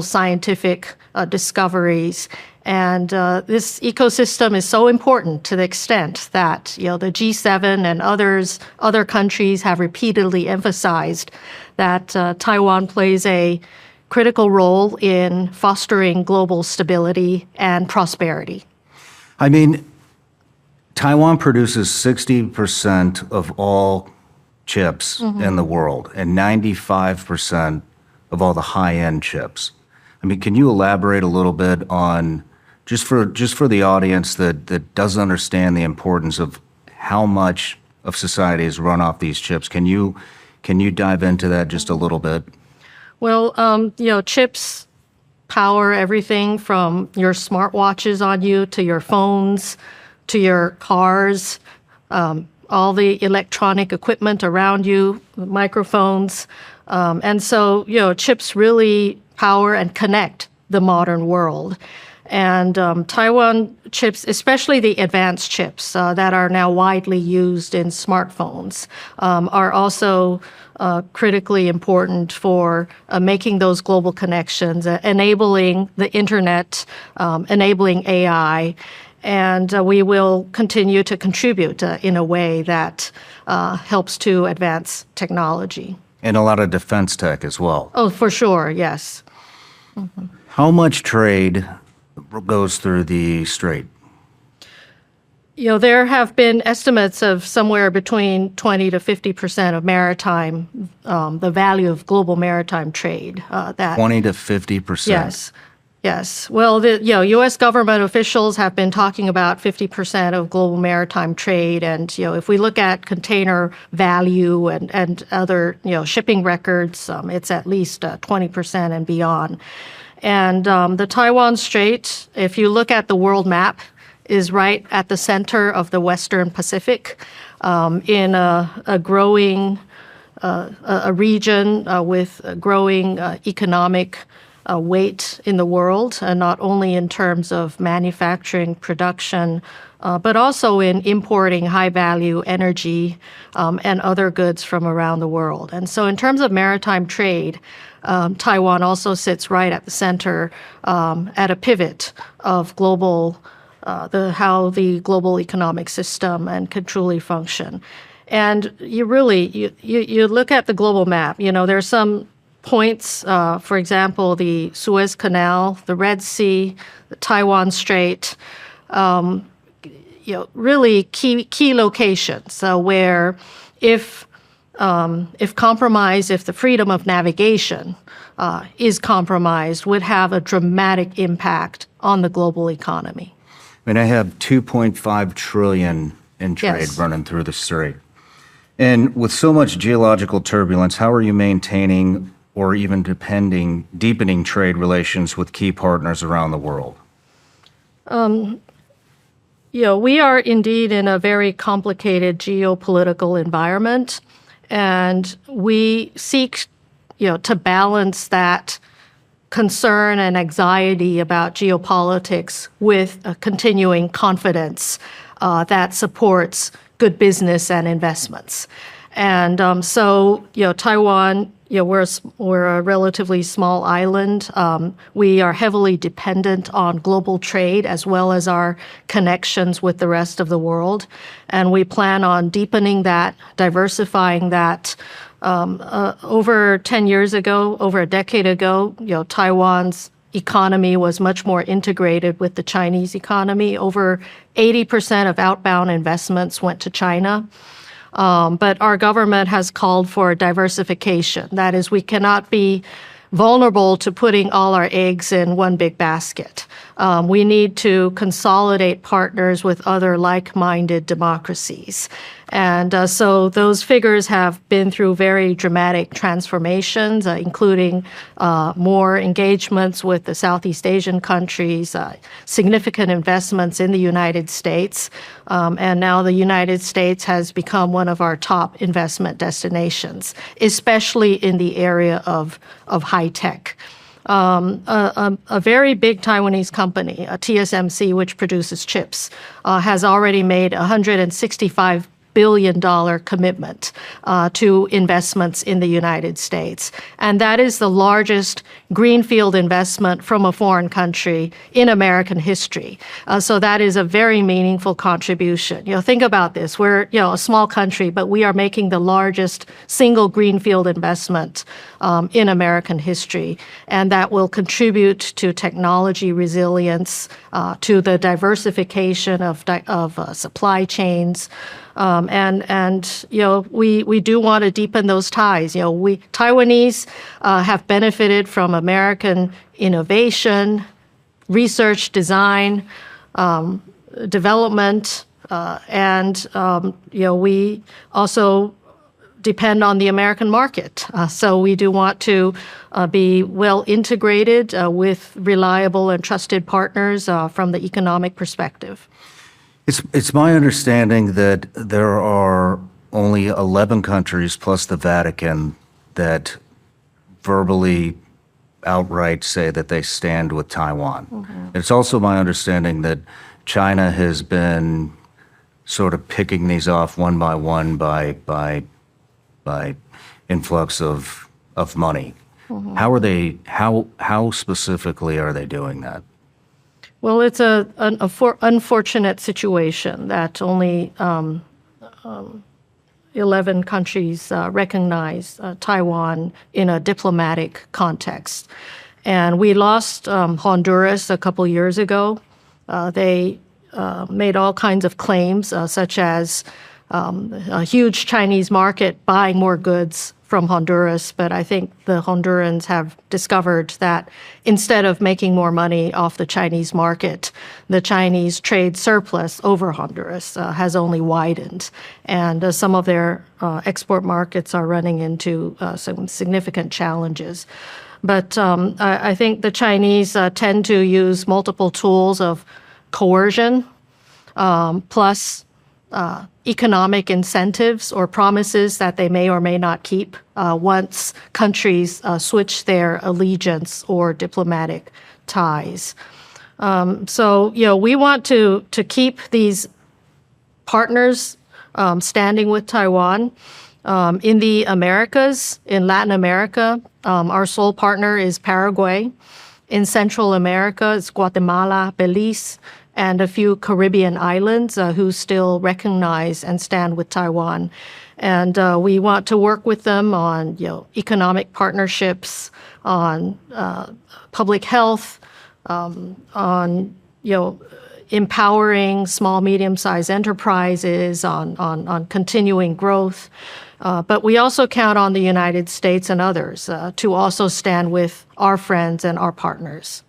scientific discoveries. And this ecosystem is so important to the extent that the G7 and other countries have repeatedly emphasized that Taiwan plays a critical role in fostering global stability and prosperity. I mean, Taiwan produces 60% of all chips in the world and 95% of all the high-end chips. I mean, can you elaborate a little bit on, just for the audience that doesn't understand the importance of how much of society is run off these chips? Can you dive into that just a little bit? Well, chips power everything from your smartwatches on you to your phones to your cars, all the electronic equipment around you, the microphones. And so, chips really power and connect the modern world. And Taiwan chips, especially the advanced chips that are now widely used in smartphones, are also critically important for making those global connections, enabling the internet, enabling AI. And we will continue to contribute in a way that helps to advance technology. And a lot of defense tech as well. Oh, for sure, yes. Mm-hmm. How much trade goes through the strait? There have been estimates of somewhere between 20 to 50% of maritime, the value of global maritime trade. 20 to 50%? Yes. Yes. Well, the U.S. government officials have been talking about 50% of global maritime trade. And, if we look at container value and other, shipping records, it's at least 20% and beyond. And the Taiwan Strait, if you look at the world map, is right at the center of the Western Pacific in a growing a region with a growing economic weight in the world, and not only in terms of manufacturing production, but also in importing high-value energy and other goods from around the world. And so in terms of maritime trade, Taiwan also sits right at the center at a pivot of global, how the global economic system can truly function. And you look at the global map, there's some points, for example, the Suez Canal, the Red Sea, the Taiwan Strait, really key locations where if compromised, if the freedom of navigation is compromised, would have a dramatic impact on the global economy. I mean, I have $2.5 trillion in trade running through the strait. And with so much geological turbulence, how are you maintaining or even deepening trade relations with key partners around the world? We are indeed in a very complicated geopolitical environment, and we seek, to balance that concern and anxiety about geopolitics with a continuing confidence that supports good business and investments. And so, Taiwan, we're a relatively small island. We are heavily dependent on global trade as well as our connections with the rest of the world. And we plan on deepening that, diversifying that. Over 10 years ago, over a decade ago, Taiwan's economy was much more integrated with the Chinese economy. Over 80% of outbound investments went to China. But our government has called for diversification. That is, we cannot be vulnerable to putting all our eggs in one big basket. We need to consolidate partners with other like-minded democracies. And so those figures have been through very dramatic transformations, including more engagements with the Southeast Asian countries, significant investments in the United States. And now the United States has become one of our top investment destinations, especially in the area of high tech. A very big Taiwanese company, TSMC, which produces chips, has already made $165 billion commitment to investments in the United States. And that is the largest greenfield investment from a foreign country in American history. So that is a very meaningful contribution. Think about this. We're a small country, but we are making the largest single greenfield investment in American history. And that will contribute to technology resilience, to the diversification of supply chains. We do want to deepen those ties. Taiwanese have benefited from American innovation, research, design, development, and we also depend on the American market. So we do want to be well integrated with reliable and trusted partners from the economic perspective. It's my understanding that there are only 11 countries plus the Vatican that verbally outright say that they stand with Taiwan. Mm-hmm. It's also my understanding that China has been sort of picking these off one by one by influx of money. Mm-hmm. How specifically are they doing that? Well, it's an unfortunate situation that only 11 countries recognize Taiwan in a diplomatic context. And we lost Honduras a couple years ago. They made all kinds of claims, such as a huge Chinese market buying more goods from Honduras, but I think the Hondurans have discovered that instead of making more money off the Chinese market, the Chinese trade surplus over Honduras has only widened. And some of their export markets are running into some significant challenges. But I think the Chinese tend to use multiple tools of coercion plus economic incentives or promises that they may or may not keep once countries switch their allegiance or diplomatic ties. We want to keep these partners standing with Taiwan. In the Americas, in Latin America, our sole partner is Paraguay. In Central America, it's Guatemala, Belize, and a few Caribbean islands who still recognize and stand with Taiwan. And we want to work with them on economic partnerships, on public health, on empowering small, medium-sized enterprises, on continuing growth. But we also count on the United States and others to also stand with our friends and our partners.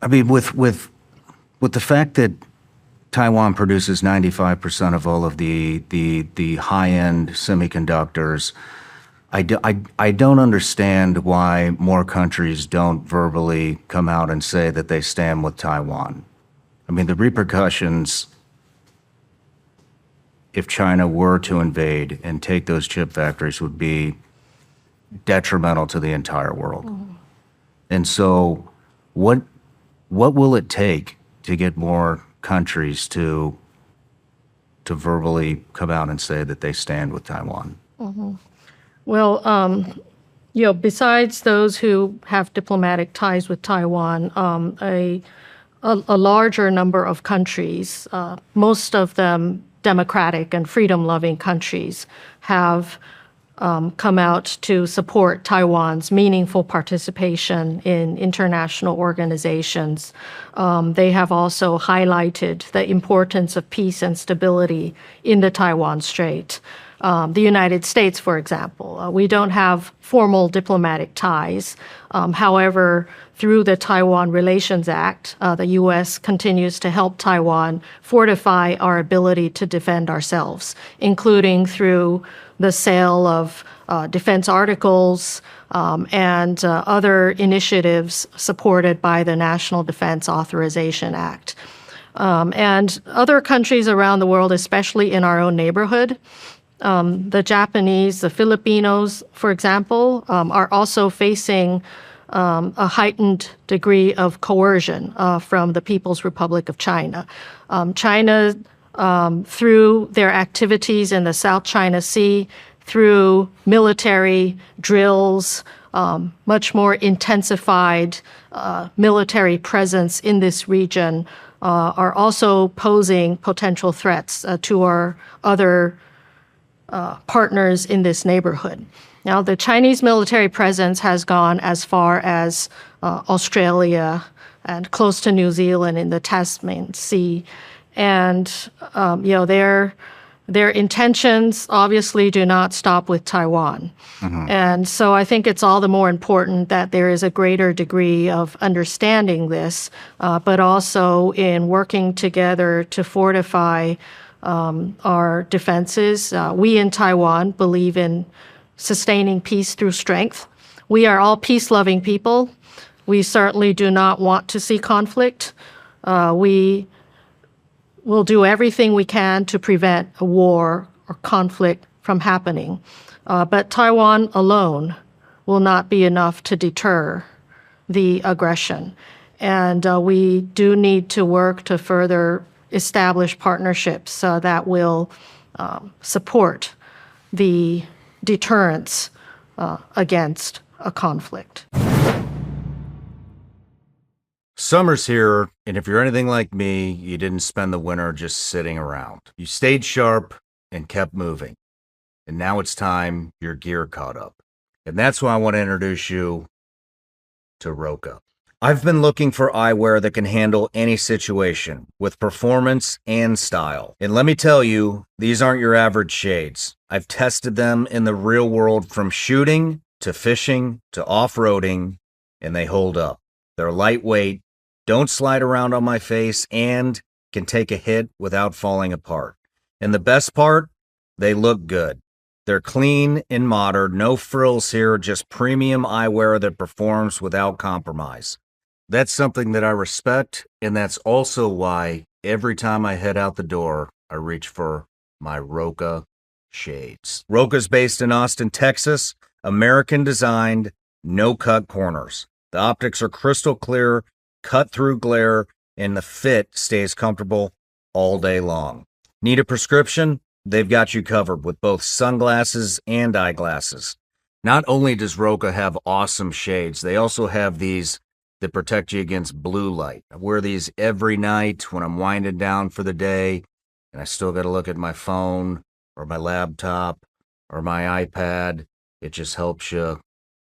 I mean, with the fact that Taiwan produces 95% of all of the high-end semiconductors, I don't understand why more countries don't verbally come out and say that they stand with Taiwan. I mean, the repercussions, if China were to invade and take those chip factories, would be detrimental to the entire world. Mm-hmm. And so what will it take to get more countries to verbally come out and say that they stand with Taiwan? Mm-hmm. Well, besides those who have diplomatic ties with Taiwan, a larger number of countries, most of them democratic and freedom-loving countries, have come out to support Taiwan's meaningful participation in international organizations. They have also highlighted the importance of peace and stability in the Taiwan Strait. The United States, for example, we don't have formal diplomatic ties. However, through the Taiwan Relations Act, the U.S. continues to help Taiwan fortify our ability to defend ourselves, including through the sale of defense articles and other initiatives supported by the National Defense Authorization Act. And other countries around the world, especially in our own neighborhood, the Japanese, the Filipinos, for example, are also facing a heightened degree of coercion from the People's Republic of China. China through their activities in the South China Sea, through military drills, much more intensified military presence in this region, are also posing potential threats to our other partners in this neighborhood. Now, the Chinese military presence has gone as far as Australia and close to New Zealand in the Tasman Sea. And, their intentions obviously do not stop with Taiwan. And so I think it's all the more important that there is a greater degree of understanding this, but also in working together to fortify our defenses. We in Taiwan believe in sustaining peace through strength. We are all peace-loving people. We certainly do not want to see conflict. We will do everything we can to prevent a war or conflict from happening. But Taiwan alone will not be enough to deter the aggression. And we do need to work to further establish partnerships that will support the deterrence against a conflict. Summer's here, and if you're anything like me, you didn't spend the winter just sitting around. You stayed sharp and kept moving. And now it's time your gear caught up. And that's why I want to introduce you to Roka. I've been looking for eyewear that can handle any situation with performance and style. And let me tell you, these aren't your average shades. I've tested them in the real world from shooting to fishing to off-roading, and they hold up. They're lightweight, don't slide around on my face, and can take a hit without falling apart. And the best part, they look good. They're clean and modern, no frills here, just premium eyewear that performs without compromise. That's something that I respect, and that's also why every time I head out the door, I reach for my Roka shades. Roka's based in Austin, Texas, American designed, no cut corners. The optics are crystal clear, cut through glare, and the fit stays comfortable all day long. Need a prescription? They've got you covered with both sunglasses and eyeglasses. Not only does Roka have awesome shades, they also have these that protect you against blue light. I wear these every night when I'm winding down for the day, and I still got to look at my phone or my laptop or my iPad. It just helps you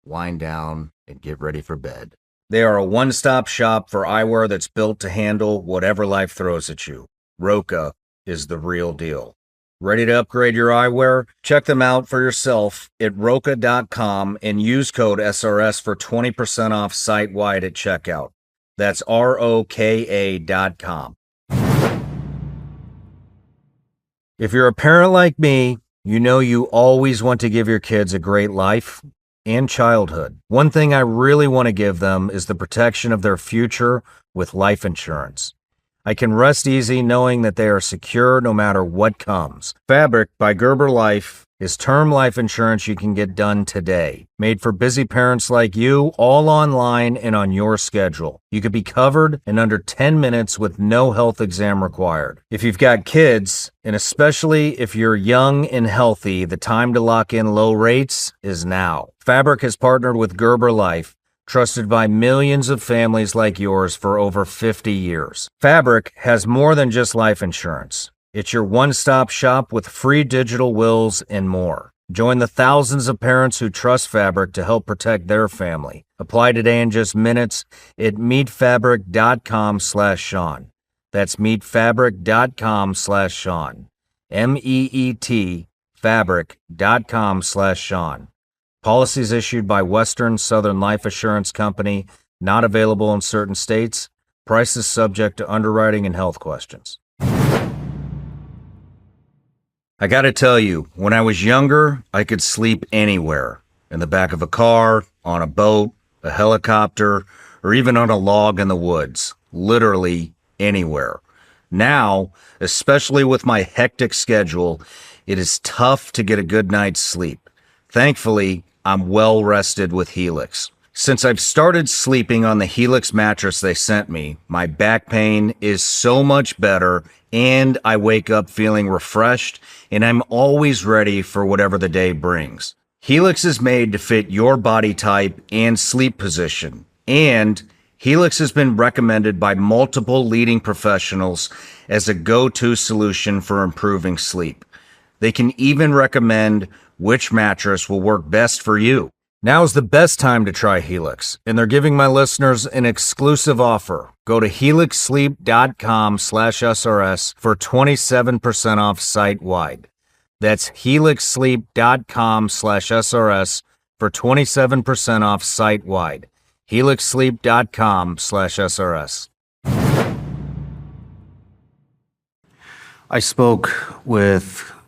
wind down and get ready for bed. They are a one-stop shop for eyewear that's built to handle whatever life throws at you. Roka is the real deal. Ready to upgrade your eyewear? Check them out for yourself at Roka.com and use code SRS for 20% off site-wide at checkout. That's ROKA.com. If you're a parent like me, you know you always want to give your kids a great life and childhood. One thing I really want to give them is the protection of their future with life insurance. I can rest easy knowing that they are secure no matter what comes. Fabric by Gerber Life is term life insurance you can get done today. Made for busy parents like you, all online and on your schedule. You could be covered in under 10 minutes with no health exam required. If you've got kids, and especially if you're young and healthy, the time to lock in low rates is now. Fabric has partnered with Gerber Life, trusted by millions of families like yours for over 50 years. Fabric has more than just life insurance. It's your one-stop shop with free digital wills and more. Join the thousands of parents who trust Fabric to help protect their family. Apply today in just minutes at meetfabric.com/Sean. That's meetfabric.com/Sean. MEET fabric.com/Sean. Policies issued by Western Southern Life Assurance Company, not available in certain states. Prices subject to underwriting and health questions. I gotta tell you, when I was younger, I could sleep anywhere. In the back of a car, on a boat, a helicopter, or even on a log in the woods. Literally anywhere. Now, especially with my hectic schedule, it is tough to get a good night's sleep. Thankfully, I'm well rested with Helix. Since I've started sleeping on the Helix mattress they sent me, my back pain is so much better, and I wake up feeling refreshed, and I'm always ready for whatever the day brings. Helix is made to fit your body type and sleep position, and Helix has been recommended by multiple leading professionals as a go-to solution for improving sleep. They can even recommend which mattress will work best for you. Now is the best time to try Helix, and they're giving my listeners an exclusive offer. Go to helixsleep.com/SRS for 27% off site-wide. That's helixsleep.com/SRS for 27% off site-wide. helixsleep.com/SRS. I spoke with